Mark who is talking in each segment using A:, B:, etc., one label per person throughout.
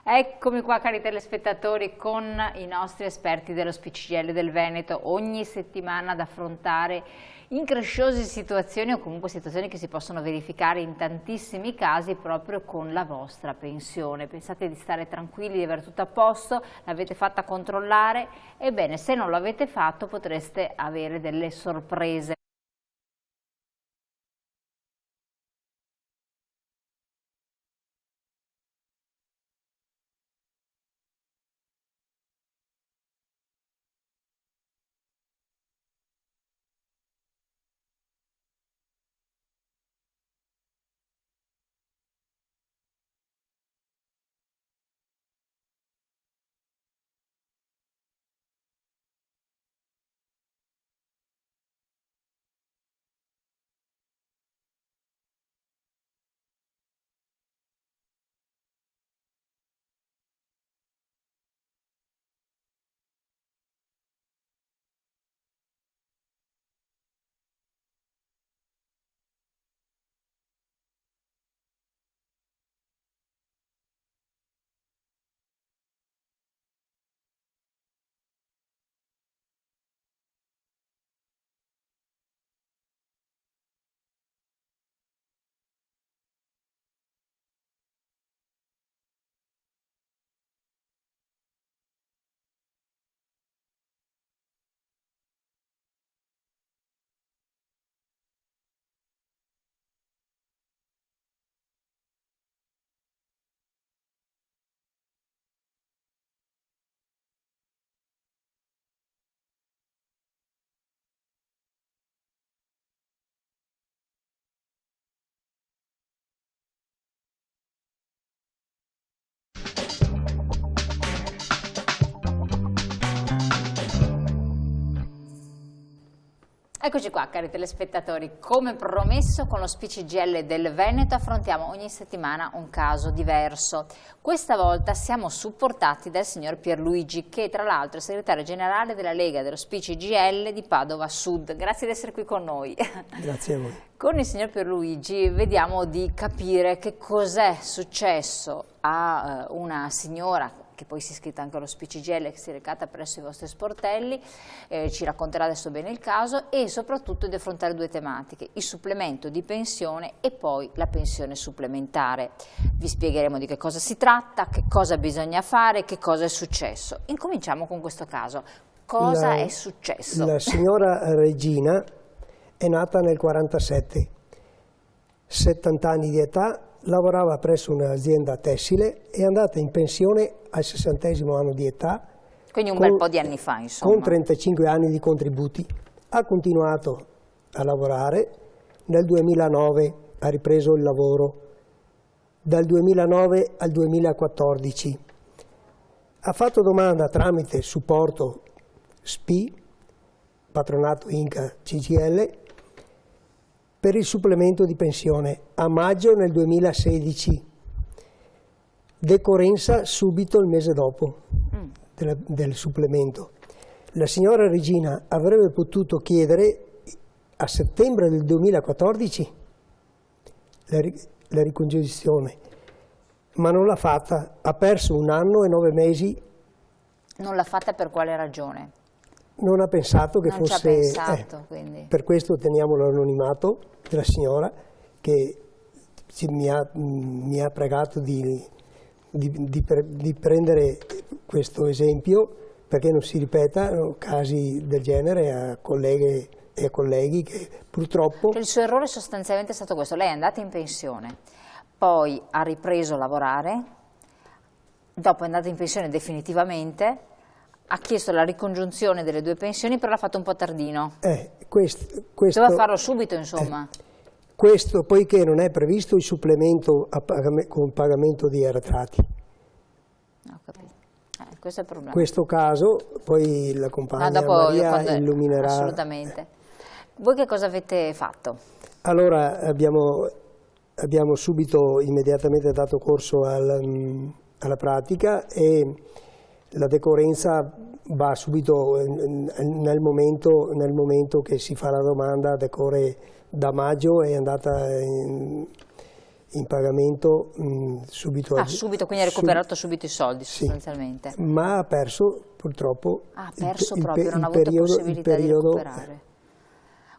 A: Eccomi qua, cari telespettatori, con i nostri esperti dello CGIL del Veneto, ogni settimana ad affrontare incresciose situazioni o comunque situazioni che si possono verificare in tantissimi casi proprio con la vostra pensione. Pensate di stare tranquilli, di avere tutto a posto, l'avete fatta controllare? Ebbene, se non l'avete fatto potreste avere delle sorprese. Eccoci qua, cari telespettatori, come promesso con lo CGIL del Veneto affrontiamo ogni settimana un caso diverso. Questa volta siamo supportati dal signor Pierluigi, che tra l'altro è segretario generale della Lega dello CGIL di Padova Sud. Grazie di essere qui con noi.
B: Grazie a voi.
A: Con il signor Pierluigi vediamo di capire che cos'è successo a una signora che poi si è iscritta anche allo CGIL, che si è recata presso i vostri sportelli, ci racconterà adesso bene il caso, e soprattutto di affrontare due tematiche: il supplemento di pensione e poi la pensione supplementare. Vi spiegheremo di che cosa si tratta, che cosa bisogna fare, che cosa è successo. Incominciamo con questo caso. Cosa è successo?
B: La signora Regina è nata nel 1947, 70 anni di età, lavorava presso un'azienda tessile, è andata in pensione al 60° anno di età.
A: Quindi un bel po' di anni fa, insomma.
B: Con 35 anni di contributi. Ha continuato a lavorare, nel 2009 ha ripreso il lavoro, dal 2009 al 2014. Ha fatto domanda tramite supporto SPI, patronato Inca CGIL, per il supplemento di pensione a maggio nel 2016, decorrenza subito il mese dopo del supplemento. La signora Regina avrebbe potuto chiedere a settembre del 2014 la ricongiunzione, ma non l'ha fatta, ha perso 1 anno e 9 mesi.
A: Non l'ha fatta per quale ragione?
B: Non ha pensato che fosse...
A: Non ci ha pensato, quindi.
B: Per questo teniamo l'anonimato della signora, che mi ha pregato di prendere questo esempio perché non si ripetano casi del genere a colleghe e a colleghi che purtroppo...
A: Cioè, il suo errore sostanzialmente è stato questo: lei è andata in pensione, poi ha ripreso a lavorare, dopo è andata in pensione definitivamente, ha chiesto la ricongiunzione delle due pensioni, però l'ha fatto un po' tardino.
B: Questo,
A: doveva farlo subito, insomma.
B: Questo poiché non è previsto il supplemento con pagamento di arretrati.
A: Ho capito. Questo è il problema.
B: Questo caso, poi la compagna Maria illuminerà.
A: Assolutamente. Voi che cosa avete fatto?
B: Allora abbiamo subito, immediatamente dato corso alla pratica, e la decorrenza va subito nel momento che si fa la domanda, decorre da maggio, è andata in pagamento subito.
A: Subito, quindi ha recuperato subito i soldi sostanzialmente.
B: Sì, ma ha perso purtroppo
A: non ha avuto possibilità di recuperare.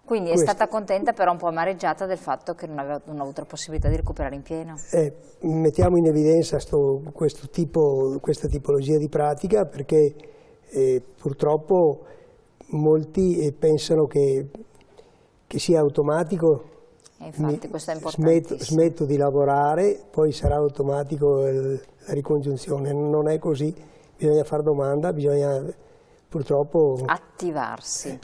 A: Quindi è stata contenta però un po' amareggiata del fatto che non ha avuto la possibilità di recuperare in pieno.
B: Mettiamo in evidenza questa tipologia di pratica perché purtroppo molti pensano che sia automatico.
A: Infatti questo è importantissimo.
B: Smetto di lavorare, poi sarà automatico la ricongiunzione. Non è così, bisogna fare domanda, bisogna purtroppo
A: attivarsi.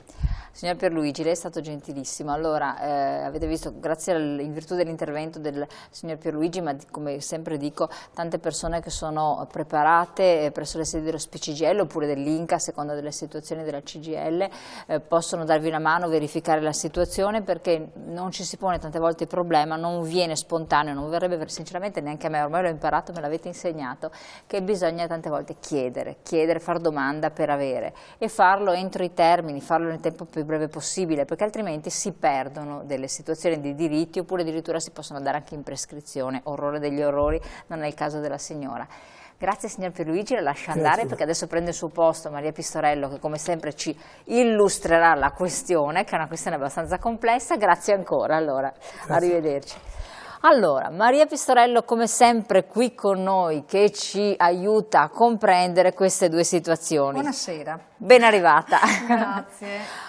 A: Signor Pierluigi, lei è stato gentilissimo. Allora, avete visto, grazie in virtù dell'intervento del signor Pierluigi, ma come sempre dico, tante persone che sono preparate presso le sedi dello SPCGL oppure dell'INCA, a seconda delle situazioni della CGL, possono darvi una mano, verificare la situazione, perché non ci si pone tante volte il problema, non viene spontaneo, non verrebbe sinceramente neanche a me, ormai l'ho imparato, me l'avete insegnato, che bisogna tante volte chiedere, far domanda per avere e farlo entro i termini, farlo nel tempo più breve possibile, perché altrimenti si perdono delle situazioni di diritti oppure addirittura si possono andare anche in prescrizione. Orrore degli orrori, non è il caso della signora. Grazie signor Pierluigi, la lascio andare perché adesso prende il suo posto Maria Pistorello, che come sempre ci illustrerà la questione, che è una questione abbastanza complessa. Grazie ancora, allora, arrivederci. Allora, Maria Pistorello come sempre qui con noi che ci aiuta a comprendere queste due situazioni.
C: Buonasera.
A: Ben arrivata.
C: Grazie.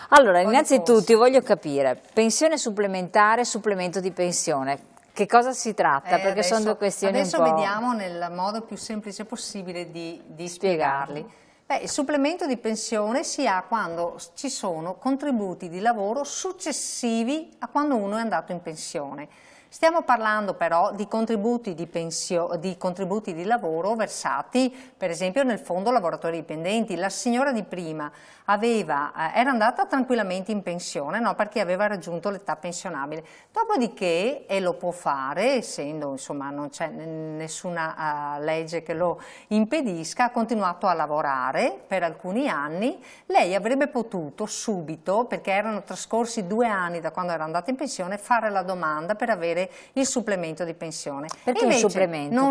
A: Allora, innanzitutto voglio capire, pensione supplementare, supplemento di pensione, che cosa si tratta? Perché sono due questioni un po'.
C: Adesso vediamo nel modo più semplice possibile di spiegarli. Il supplemento di pensione si ha quando ci sono contributi di lavoro successivi a quando uno è andato in pensione. Stiamo parlando però di contributi di lavoro versati per esempio nel fondo lavoratori dipendenti. La signora di prima era andata tranquillamente in pensione, no, perché aveva raggiunto l'età pensionabile. Dopodiché, e lo può fare, essendo insomma non c'è nessuna legge che lo impedisca, ha continuato a lavorare per alcuni anni. Lei avrebbe potuto subito, perché erano trascorsi 2 anni da quando era andata in pensione, fare la domanda per avere il supplemento di pensione.
A: Perché invece, un supplemento?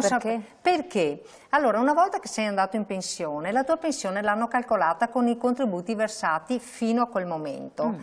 C: Perché? Allora, una volta che sei andato in pensione, la tua pensione l'hanno calcolata con i contributi versati fino a quel momento.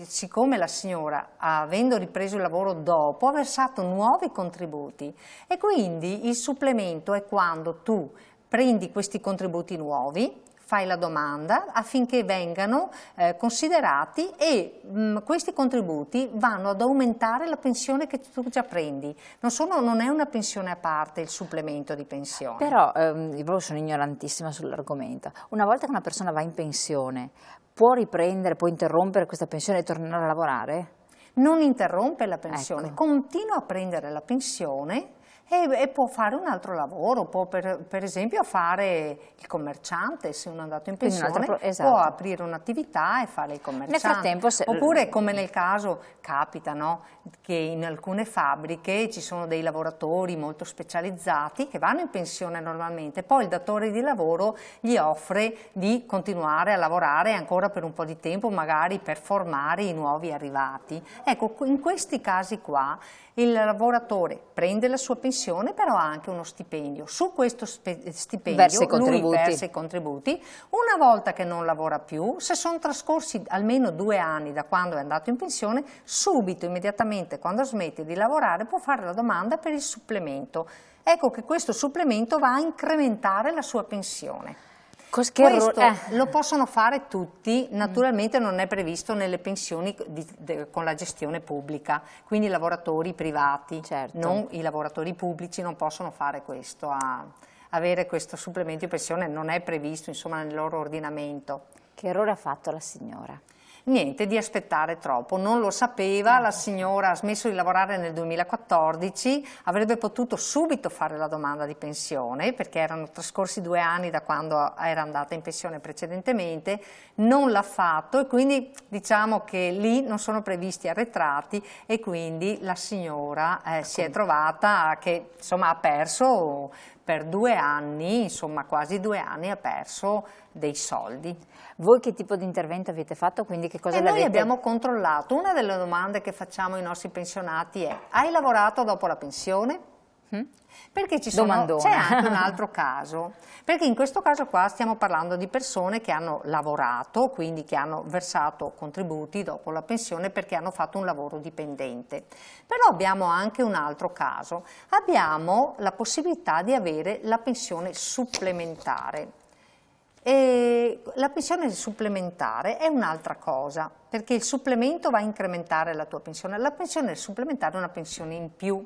C: Siccome la signora, avendo ripreso il lavoro dopo, ha versato nuovi contributi e quindi il supplemento è quando tu prendi questi contributi nuovi, fai la domanda affinché vengano considerati e questi contributi vanno ad aumentare la pensione che tu già prendi. Non è una pensione a parte il supplemento di pensione.
A: Però io sono ignorantissima sull'argomento. Una volta che una persona va in pensione, può interrompere questa pensione e tornare a lavorare?
C: Non interrompe la pensione,
A: ecco.
C: Continua a prendere la pensione e può fare un altro lavoro, può per esempio fare il commerciante, se uno è andato in pensione, può aprire un'attività e fare il commerciante.
A: Nel frattempo,
C: oppure come nel caso capita, no, che in alcune fabbriche ci sono dei lavoratori molto specializzati che vanno in pensione normalmente, poi il datore di lavoro gli offre di continuare a lavorare ancora per un po' di tempo, magari per formare i nuovi arrivati. Ecco, in questi casi qua il lavoratore prende la sua pensione, però ha anche uno stipendio. Su questo stipendio lui versa i contributi. Una volta che non lavora più, se sono trascorsi almeno 2 anni da quando è andato in pensione, subito, immediatamente, quando smette di lavorare, può fare la domanda per il supplemento. Ecco che questo supplemento va a incrementare la sua pensione. Questo lo possono fare tutti, naturalmente non è previsto nelle pensioni con la gestione pubblica, quindi i lavoratori privati, non i lavoratori pubblici non possono fare questo, avere questo supplemento di pensione non è previsto insomma nel loro ordinamento.
A: Che errore ha fatto la signora?
C: Niente, di aspettare troppo, non lo sapeva, la signora ha smesso di lavorare nel 2014, avrebbe potuto subito fare la domanda di pensione perché erano trascorsi 2 anni da quando era andata in pensione precedentemente, non l'ha fatto e quindi diciamo che lì non sono previsti arretrati e quindi la signora si è trovata che insomma ha perso per 2 anni, insomma quasi 2 anni ha perso dei soldi.
A: Voi che tipo di intervento avete fatto? Quindi che cosa
C: Noi abbiamo controllato, una delle domande che facciamo ai nostri pensionati è: hai lavorato dopo la pensione? Perché c'è anche un altro caso, perché in questo caso qua stiamo parlando di persone che hanno lavorato, quindi che hanno versato contributi dopo la pensione perché hanno fatto un lavoro dipendente. Però abbiamo anche un altro caso, abbiamo la possibilità di avere la pensione supplementare. E la pensione supplementare è un'altra cosa, perché il supplemento va a incrementare la tua pensione, la pensione supplementare è una pensione in più.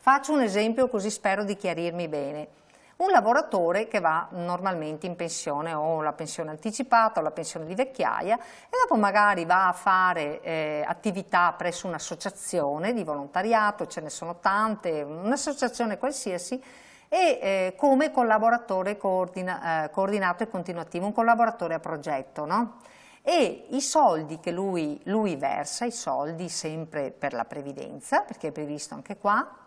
C: Faccio un esempio così spero di chiarirmi bene. Un lavoratore che va normalmente in pensione o la pensione anticipata o la pensione di vecchiaia e dopo magari va a fare attività presso un'associazione di volontariato, ce ne sono tante, un'associazione qualsiasi, e come collaboratore coordinato e continuativo, un collaboratore a progetto, no? E i soldi che lui versa, i soldi sempre per la previdenza, perché è previsto anche qua,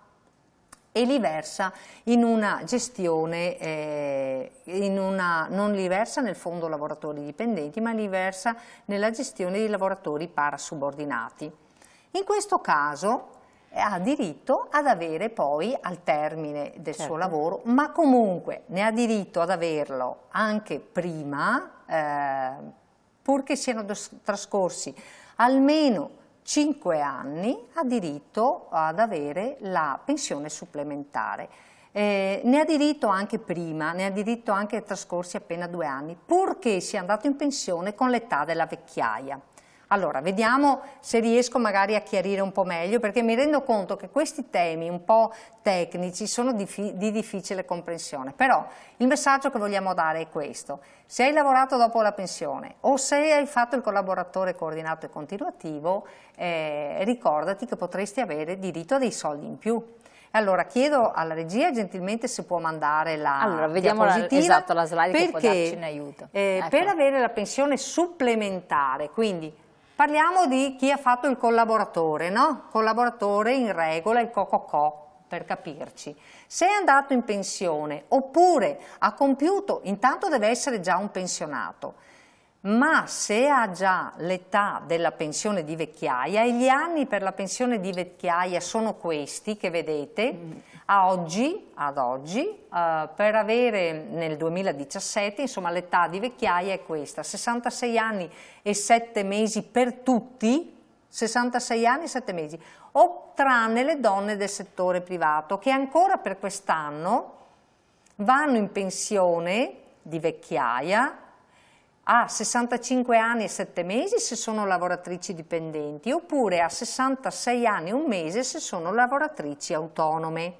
C: e li versa in una gestione, non li versa nel fondo lavoratori dipendenti, ma li versa nella gestione di lavoratori parasubordinati. In questo caso ha diritto ad avere poi al termine del suo lavoro, ma comunque ne ha diritto ad averlo anche prima, purché siano trascorsi almeno 5 anni, ha diritto ad avere la pensione supplementare. Ne ha diritto anche prima, ne ha diritto anche trascorsi appena 2 anni, purché sia andato in pensione con l'età della vecchiaia. Allora, vediamo se riesco magari a chiarire un po' meglio, perché mi rendo conto che questi temi un po' tecnici sono di difficile comprensione, però il messaggio che vogliamo dare è questo: se hai lavorato dopo la pensione o se hai fatto il collaboratore coordinato e continuativo, ricordati che potresti avere diritto a dei soldi in più. Allora chiedo alla regia gentilmente se può mandare la diapositiva,
A: esatto, la slide che può darci in aiuto.
C: Ecco. Per avere la pensione supplementare, quindi parliamo di chi ha fatto il collaboratore, no? Collaboratore in regola, il co-co-co, per capirci. Se è andato in pensione oppure ha compiuto, intanto deve essere già un pensionato, ma se ha già l'età della pensione di vecchiaia, e gli anni per la pensione di vecchiaia sono questi che vedete, ad oggi, per avere nel 2017, insomma l'età di vecchiaia è questa: 66 anni e 7 mesi per tutti, 66 anni e 7 mesi, o tranne le donne del settore privato che ancora per quest'anno vanno in pensione di vecchiaia a 65 anni e 7 mesi se sono lavoratrici dipendenti, oppure a 66 anni e 1 mese se sono lavoratrici autonome.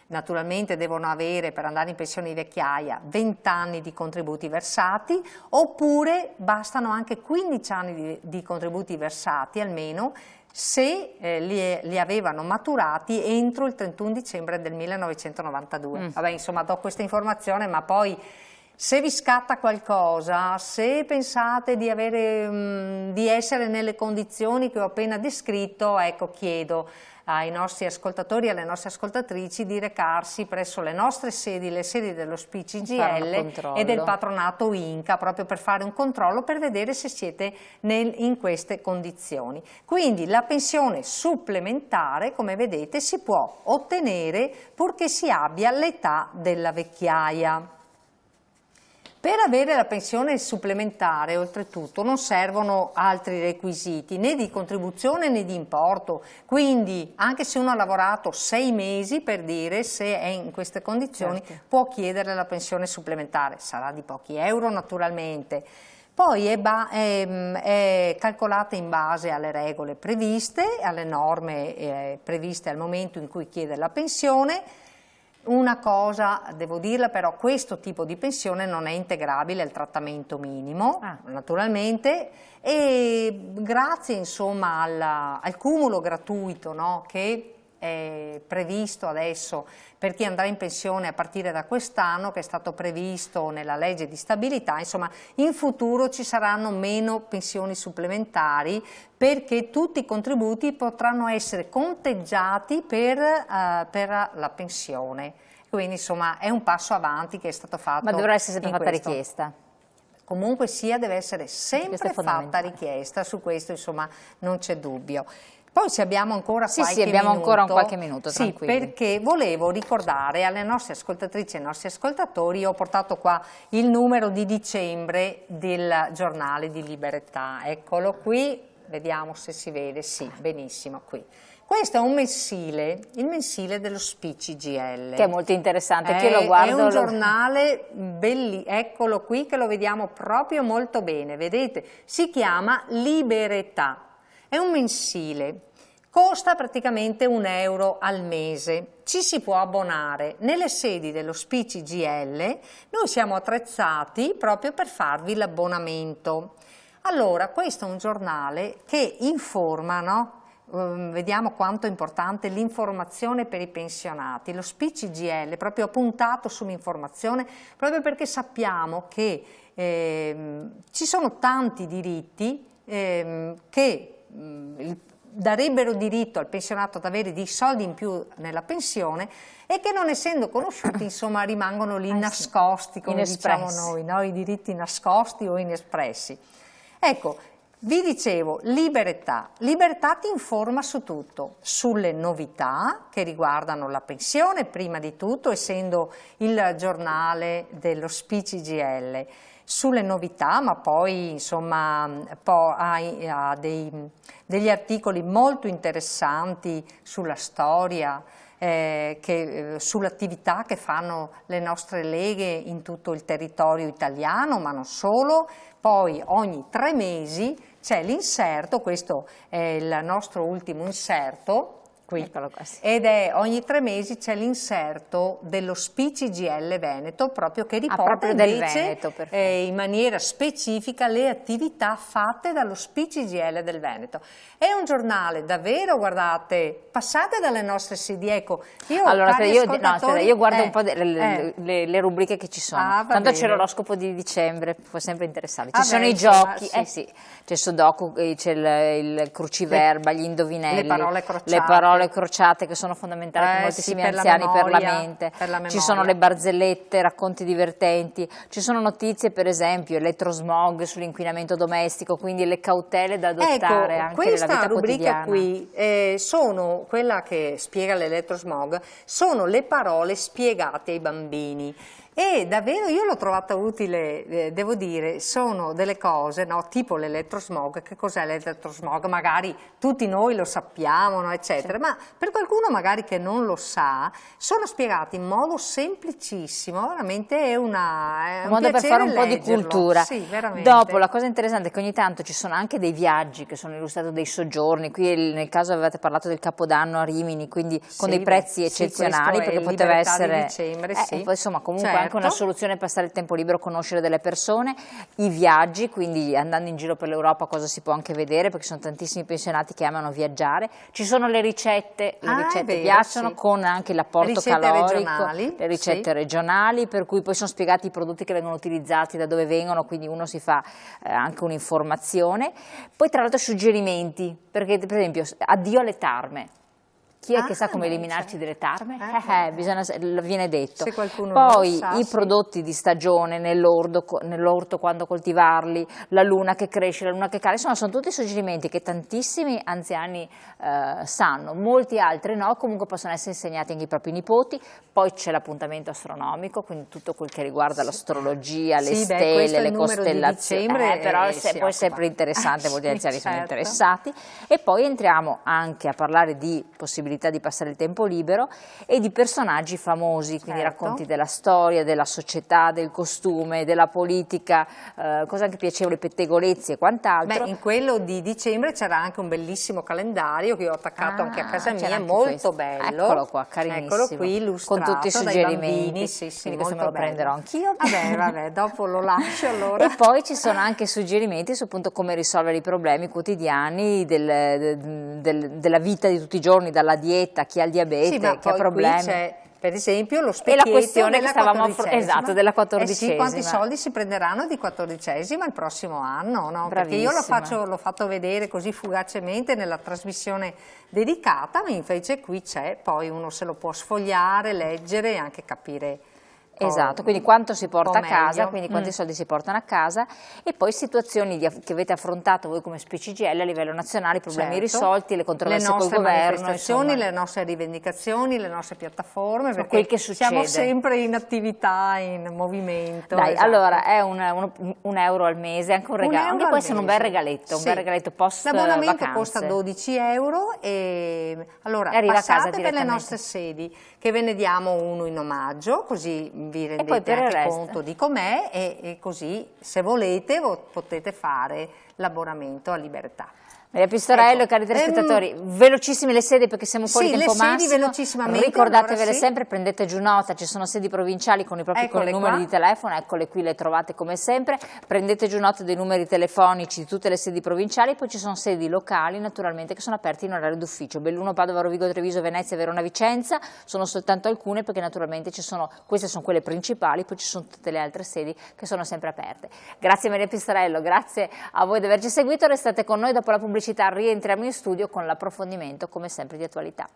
C: Naturalmente devono avere, per andare in pensione di vecchiaia, 20 anni di contributi versati, oppure bastano anche 15 anni di contributi versati almeno se li avevano maturati entro il 31 dicembre del 1992. Vabbè, insomma, do questa informazione, ma poi se vi scatta qualcosa, se pensate di essere nelle condizioni che ho appena descritto, ecco, chiedo ai nostri ascoltatori e alle nostre ascoltatrici di recarsi presso le nostre sedi, le sedi dello SPI-CGIL e del patronato INCA, proprio per fare un controllo, per vedere se siete in queste condizioni. Quindi la pensione supplementare, come vedete, si può ottenere purché si abbia l'età della vecchiaia. Per avere la pensione supplementare, oltretutto, non servono altri requisiti, né di contribuzione né di importo, quindi anche se uno ha lavorato 6 mesi, per dire, se è in queste condizioni, può chiedere la pensione supplementare, sarà di pochi euro naturalmente. Poi è calcolata in base alle regole previste, alle norme previste al momento in cui chiede la pensione. Una cosa, devo dirla però, questo tipo di pensione non è integrabile al trattamento minimo, naturalmente, e grazie insomma al cumulo gratuito, no, che è previsto adesso per chi andrà in pensione a partire da quest'anno, che è stato previsto nella legge di stabilità, insomma in futuro ci saranno meno pensioni supplementari perché tutti i contributi potranno essere conteggiati per la pensione. Quindi insomma è un passo avanti che è stato fatto.
A: Ma dovrà essere sempre fatta richiesta?
C: comunque sia deve essere sempre fatta richiesta, su questo insomma non c'è dubbio. Poi se abbiamo ancora qualche minuto. Sì,
A: abbiamo ancora qualche minuto, tranquilli.
C: Sì, perché volevo ricordare alle nostre ascoltatrici e ai nostri ascoltatori, io ho portato qua il numero di dicembre del giornale di Libertà, eccolo qui, vediamo se si vede, sì, benissimo, qui. Questo è un mensile, il mensile dello SPICI-GL.
A: Che è molto interessante, che io lo guardo.
C: È un giornale bellissimo, eccolo qui che lo vediamo proprio molto bene, vedete? Si chiama Libertà, è un mensile, costa praticamente €1 al mese, ci si può abbonare nelle sedi dello SPICI-GL, noi siamo attrezzati proprio per farvi l'abbonamento. Allora, questo è un giornale che informa, no? Vediamo quanto è importante l'informazione per i pensionati. Lo SPICI-GL proprio ha puntato sull'informazione proprio perché sappiamo che ci sono tanti diritti che darebbero diritto al pensionato ad avere dei soldi in più nella pensione e che non essendo conosciuti insomma rimangono lì nascosti, come diciamo noi, no? I diritti nascosti o inespressi. Ecco, vi dicevo, Libertà. Libertà ti informa su tutto, sulle novità che riguardano la pensione, prima di tutto, essendo il giornale dello SPICI-GL, sulle novità, ma poi insomma ha degli articoli molto interessanti sulla storia, sull'attività che fanno le nostre leghe in tutto il territorio italiano, ma non solo. Poi ogni 3 mesi c'è l'inserto, questo è il nostro ultimo inserto, qui.
A: Eccolo qua, sì.
C: Ed è ogni 3 mesi c'è l'inserto dello SPICI-GL Veneto, proprio che riporta invece in maniera specifica le attività fatte dallo SPICI-GL del Veneto. È un giornale davvero, guardate, passate dalle nostre sedi, ecco.
A: Allora, io guardo un po' le rubriche che ci sono. Tanto c'è l'oroscopo di dicembre, può sempre interessare. Ci sono i giochi, sì. C'è il Sudoku, c'è il cruciverba, gli indovinelli, le parole crociate che sono fondamentali per moltissimi anziani per la mente. Ci sono le barzellette, racconti divertenti, ci sono notizie per esempio elettrosmog sull'inquinamento domestico, quindi le cautele da adottare anche nella vita quotidiana.
C: Questa rubrica qui sono quella che spiega l'elettrosmog, sono le parole spiegate ai bambini. E davvero io l'ho trovata utile, devo dire, sono delle cose, no, tipo l'elettrosmog. Che cos'è l'elettrosmog? Magari tutti noi lo sappiamo, no, eccetera, sì. Ma per qualcuno magari che non lo sa, sono spiegati in modo semplicissimo, veramente è un
A: modo per fare un po' di cultura.
C: Sì, veramente.
A: Dopo, la cosa interessante è che ogni tanto ci sono anche dei viaggi che sono illustrati, dei soggiorni, qui nel caso avevate parlato del Capodanno a Rimini, quindi con dei prezzi eccezionali, perché poteva essere...
C: Di dicembre, sì.
A: Poi, insomma, comunque anche una soluzione per passare il tempo libero, conoscere delle persone, i viaggi, quindi andando in giro per l'Europa cosa si può anche vedere, perché sono tantissimi pensionati che amano viaggiare. Ci sono le ricette piacciono, sì. Con anche l'apporto calorico, le ricette regionali, per cui poi sono spiegati i prodotti che vengono utilizzati, da dove vengono, quindi uno si fa anche un'informazione. Poi tra l'altro suggerimenti, perché per esempio addio alle tarme. Chi è che sa come eliminarci delle tarme? Viene detto.
C: Se qualcuno
A: Poi
C: lo sa,
A: i prodotti di stagione nell'orto quando coltivarli, la luna che cresce, la luna che cade, insomma sono tutti suggerimenti che tantissimi anziani sanno, molti altri no, comunque possono essere insegnati anche ai propri nipoti. Poi c'è l'appuntamento astronomico, quindi tutto quel che riguarda l'astrologia, le stelle, le costellazioni, però poi è sempre interessante, molti anziani sono interessati. E poi entriamo anche a parlare di possibilità di passare il tempo libero e di personaggi famosi, quindi racconti della storia, della società, del costume, della politica, cose anche piacevoli, pettegolezzi e quant'altro.
C: In quello di dicembre c'era anche un bellissimo calendario che ho attaccato anche a casa mia, molto bello.
A: Eccolo qua, carinissimo.
C: Eccolo qui, illustrato
A: con tutti i suggerimenti.
C: Bambini, sì,
A: quindi questo me lo prenderò anch'io.
C: Vabbè, dopo lo lascio allora.
A: E poi ci sono anche suggerimenti su appunto come risolvere i problemi quotidiani della vita di tutti i giorni, dalla dieta, chi ha il diabete, chi ha problemi.
C: C'è per esempio lo specchietto
A: e la questione che stavamo della 14esima.
C: Sì, quanti soldi si prenderanno di 14esima il prossimo anno, no? Perché io l'ho fatto vedere così fugacemente nella trasmissione dedicata, invece qui c'è, poi uno se lo può sfogliare, leggere e anche capire
A: Esatto, quindi quanto si porta a casa,
C: meglio.
A: quindi quanti soldi si portano a casa, e poi situazioni che avete affrontato voi come SPCGL a livello nazionale, problemi
C: Certo.
A: risolti, le controversie col governo,
C: manifestazioni,
A: insomma.
C: le nostre rivendicazioni, le nostre piattaforme, perché
A: quel che
C: siamo
A: succede.
C: sempre in attività, in movimento.
A: Dai,
C: esatto.
A: allora è un euro al mese, anche un regalo, anche può essere un bel regaletto, un
C: Sì.
A: bel regaletto post
C: L'abbonamento
A: vacanze.
C: costa 12 euro e allora
A: Arriva a casa
C: passate per le
A: direttamente.
C: nostre sedi, che ve ne diamo uno in omaggio, così vi
A: poi
C: rendete
A: per il
C: anche
A: resto.
C: conto di com'è e così se volete potete fare l'abbonamento a libertà.
A: Maria Pistorello,
C: Ecco,
A: cari telespettatori, velocissime le sedi perché siamo fuori
C: sì,
A: tempo
C: le sedi
A: massimo,
C: velocissimamente,
A: ricordatevele
C: allora sì.
A: sempre, prendete giù nota, ci sono sedi provinciali con i propri
C: Eccole
A: numeri
C: qua.
A: di telefono, eccole qui, le trovate come sempre, prendete giù nota dei numeri telefonici di tutte le sedi provinciali, poi ci sono sedi locali naturalmente che sono aperte in orario d'ufficio, Belluno, Padova, Rovigo, Treviso, Venezia, Verona, Vicenza, sono soltanto alcune perché naturalmente queste sono quelle principali, poi ci sono tutte le altre sedi che sono sempre aperte. Grazie Maria Pistorello, grazie a voi di averci seguito, restate con noi, dopo la pubblicità rientriamo in studio con l'approfondimento come sempre di attualità.